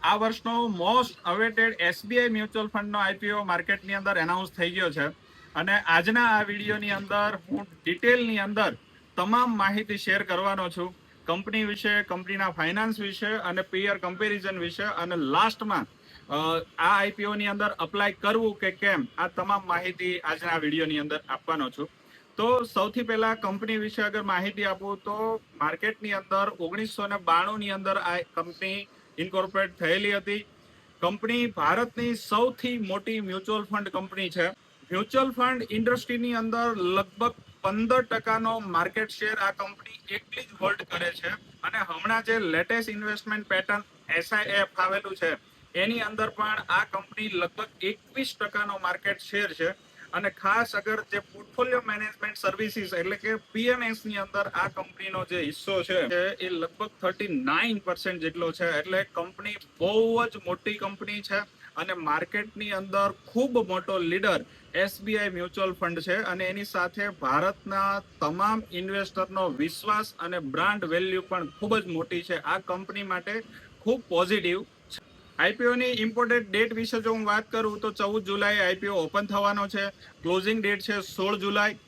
આ વર્ષનો most awaited SBI mutual ફંડનો આઈપીઓ માર્કેટની અંદર એનાઉન્સ થઈ ગયો છે અને આજના આ વિડીયોની અંદર હું ડિટેલની અંદર તમામ માહિતી શેર કરવાનો છું કંપની વિશે, કંપનીના ફાઇનાન્સ વિશે અને પીયર કમ્પેરિઝન વિશે, અને લાસ્ટમાં આ આઈપીઓની અંદર અપ્લાય કરવું કે કેમ, આ તમામ માહિતી આજના વિડીયોની અંદર આપવાનો છું. તો સૌથી પહેલા કંપની વિશે અગર માહિતી આપું તો માર્કેટની અંદર 1992 ની અંદર આ કંપની ઇન્કોર્પોરેટ થયેલી હતી. કંપની ભારતની સૌથી મોટી મ્યુચ્યુઅલ ફંડ કંપની છે. મ્યુચ્યુઅલ ફંડ ઇન્ડસ્ટ્રીની અંદર લગભગ 15% માર્કેટ શેર આ કંપની એકલી જ હોલ્ડ કરે છે. અને હમણાં જે લેટેસ્ટ ઇન્વેસ્ટમેન્ટ પેટર્ન SIF આવેલું છે એની અંદર પણ આ કંપની લગભગ 21% માર્કેટ શેર છે. અને ખાસ અગર જે પોર્ટફોલિયો મેનેજમેન્ટ સર્વિસીસ એટલે કે PMS ની અંદર આ કંપનીનો જે હિસ્સો છે એ લગભગ 39% જેટલો છે. એટલે કંપની બહુ જ મોટી કંપની છે અને માર્કેટની અંદર ખૂબ મોટો લીડર SBI મ્યુચ્યુઅલ ફંડ છે. અને એની સાથે ભારતના તમામ ઇન્વેસ્ટરનો વિશ્વાસ અને બ્રાન્ડ વેલ્યુ પણ ખૂબ જ મોટી છે. આ કંપની માટે ખૂબ પોઝિટિવ. આઈપીઓની ઇમ્પોર્ટેડ ડેટ વિશે જો હું વાત કરું તો 14 જુલાઈ આઈપીઓ ઓપન થવાનો છે. ક્લોઝિંગ ડેટ છે 16 જુલાઈ,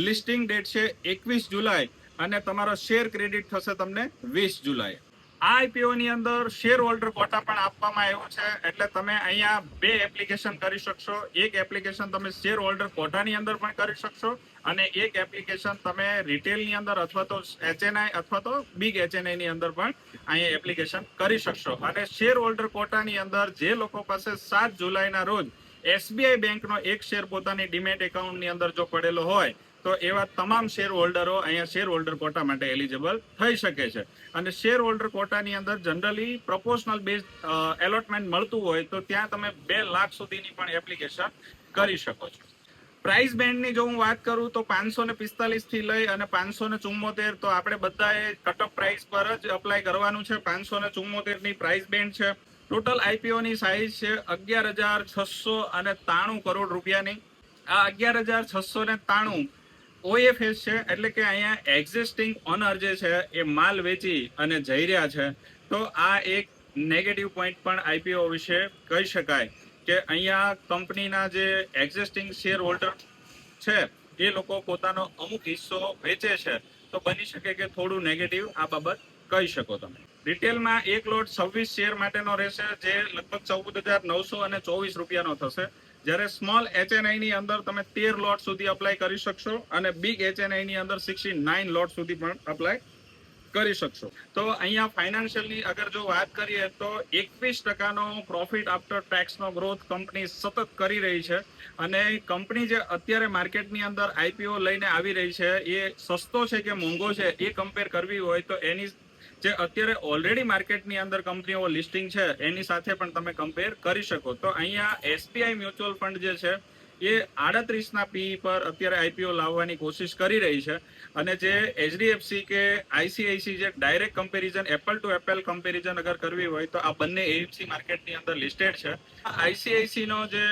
લિસ્ટિંગ ડેટ છે 21 જુલાઈ અને તમારો શેર ક્રેડિટ થશે તમને 20 જુલાઈ. આ આઈપીઓ ની અંદર શેર હોલ્ડર કોટા પણ આપવામાં આવ્યો છે. એટલે તમે અહીંયા બે એપ્લિકેશન કરી શકશો. એક એપ્લિકેશન તમે શેર હોલ્ડર કોટાની અંદર પણ કરી શકશો અને એક એપ્લિકેશન તમે રિટેલની અંદર અથવા તો HNI અથવા તો બિગ HNI ની અંદર પણ અહીંયા એપ્લિકેશન કરી શકશો. અને શેર હોલ્ડર કોટાની અંદર જે લોકો પાસે 7 જુલાઈના રોજ SBI બેંકનો એક શેર પોતાની ડીમેટ એકાઉન્ટની અંદર જો પડેલો હોય તો એવા તમામ શેર હોલ્ડરો અહીંયા શેર હોલ્ડર કોટા માટે એલિજિબલ થઈ શકે છે. અને શેર હોલ્ડર કોટાની અંદર જનરલી પ્રપોર્શનલ બેઝ એલોટમેન્ટ મળતું હોય તો ત્યાં તમે 2 લાખ સુધીની પણ એપ્લિકેશન કરી શકો છો. પ્રાઇસ બેન્ડની જો હું વાત કરું તો 545 થી લઈ અને 574, તો આપણે બધાએ કટઅપ પ્રાઇસ પર જ અપ્લાય કરવાનું છે. 574 ની પ્રાઇસ બેન્ડ છે. ટોટલ આઈપીઓ ની સાઇઝ છે 11,693 કરોડ રૂપિયાની. આ 11,693 OFS છે, એટલે કે અહીંયા એક્ઝિસ્ટિંગ ઓનર જે છે એ માલ વેચી અને જઈ રહ્યા છે. તો આ એક નેગેટિવ પોઈન્ટ પણ આઈપીઓ વિશે કહી શકાય કે અહીંયા કંપનીના જે એક્ઝિસ્ટિંગ શેર હોલ્ડર છે એ લોકો પોતાનો અમુક હિસ્સો વેચે છે. તો બની શકે કે થોડું નેગેટિવ આ બાબત કહી શકો તમે. રિટેલમાં એક લોટ 26 શેર માટેનો રહેશે, જે લગભગ 14,924 રૂપિયાનો થશે. જ્યારે સ્મોલ HNI ની અંદર તમે 13 લોટ સુધી અપ્લાય કરી શકશો અને બિગ HNI ની અંદર 69 લોટ સુધી પણ અપ્લાય કરી શકશો. તો અહીંયા ફાઇનાન્શિયલની અગર જો વાત કરીએ તો 21%નો પ્રોફિટ આફ્ટર ટેક્સનો ગ્રોથ કંપની સતત કરી રહી છે. અને કંપની જે અત્યારે માર્કેટની અંદર આઈપીઓ લઈને આવી રહી છે એ સસ્તો છે કે મોંઘો છે એ કમ્પેર કરવી હોય તો એની જે અત્યારે ઓલરેડી માર્કેટની અંદર કંપનીઓ લિસ્ટિંગ છે એની સાથે પણ તમે કમ્પેર કરી શકો. તો અહીંયા SBI મ્યુચ્યુઅલ ફંડ જે છે એ 38ના PE પર અત્યારે આઈપીઓ લાવવાની કોશિશ કરી રહી છે. અને જે HDFC કે ICICI જે direct comparison, apple to apple comparison અગર કરવી હોય તો આ બંને AMC માર્કેટની અંદર લિસ્ટેડ છે. ICICI નો જે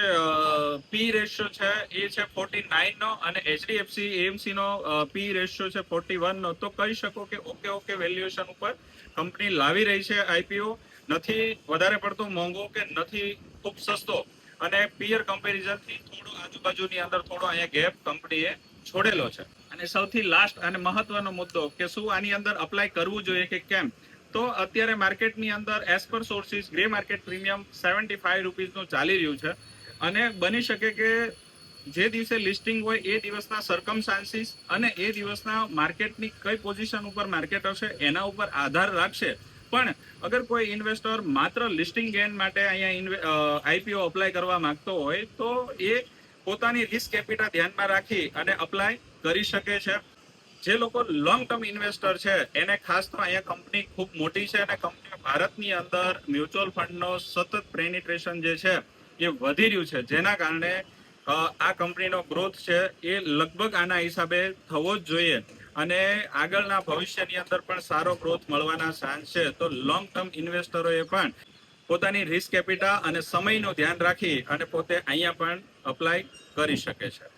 PE રેશિયો છે એ છે 49 નો અને HDFC AMC નો PE રેશિયો છે 41 નો. તો કહી શકો કે ઓકે વેલ્યુએશન ઉપર કંપની લાવી રહી છે આઈપીઓ. નથી વધારે પડતો મોંઘો કે નથી ખૂબ સસ્તો, અને પીયર કમ્પેરિઝન થી થોડો આજુબાજુની અંદર થોડો અહીંયા ગેપ કંપનીએ છોડેલો છે. અને સૌથી લાસ્ટ અને મહત્વનો મુદ્દો કે શું આની અંદર અપ્લાય કરવું જોઈએ કે કેમ, તો અત્યારે માર્કેટની અંદર as per sources grey market premium 75 રૂપીસનું ચાલી રહ્યું છે. અને બની શકે કે જે દિવસે લિસ્ટિંગ હોય એ દિવસના સર્કમસ્ટાન્સીસ અને એ દિવસના માર્કેટની કઈ પોઝિશન ઉપર માર્કેટ હશે એના ઉપર આધાર રાખશે. પણ અગર કોઈ ઇન્વેસ્ટર માત્ર લિસ્ટિંગ ગેઇન માટે અહીંયા આઈપીઓ અપ્લાય કરવા માંગતો હોય તો એ પોતાની રિસ્ક કેપિટલ ધ્યાનમાં રાખી અને અપ્લાય કરી શકે છે. જે લોકો લોંગ ટર્મ ઇન્વેસ્ટર છે એને ખાસ તો અહીંયા કંપની ખૂબ મોટી છે અને કંપની ભારતની અંદર મ્યુચ્યુઅલ ફંડનો સતત પેનિટ્રેશન જે છે એ વધી રહ્યું છે, જેના કારણે આ કંપનીનો ગ્રોથ છે એ લગભગ આના હિસાબે થવો જ જોઈએ. અને આગળના ભવિષ્યની અંદર પણ સારો ગ્રોથ મળવાના ચાન્સ છે. તો લોંગ ટર્મ ઇન્વેસ્ટરોએ પણ પોતાની રિસ્ક કેપિટલ અને સમયનું ધ્યાન રાખી અને પોતે અહીંયા પણ અપ્લાય કરી શકે છે.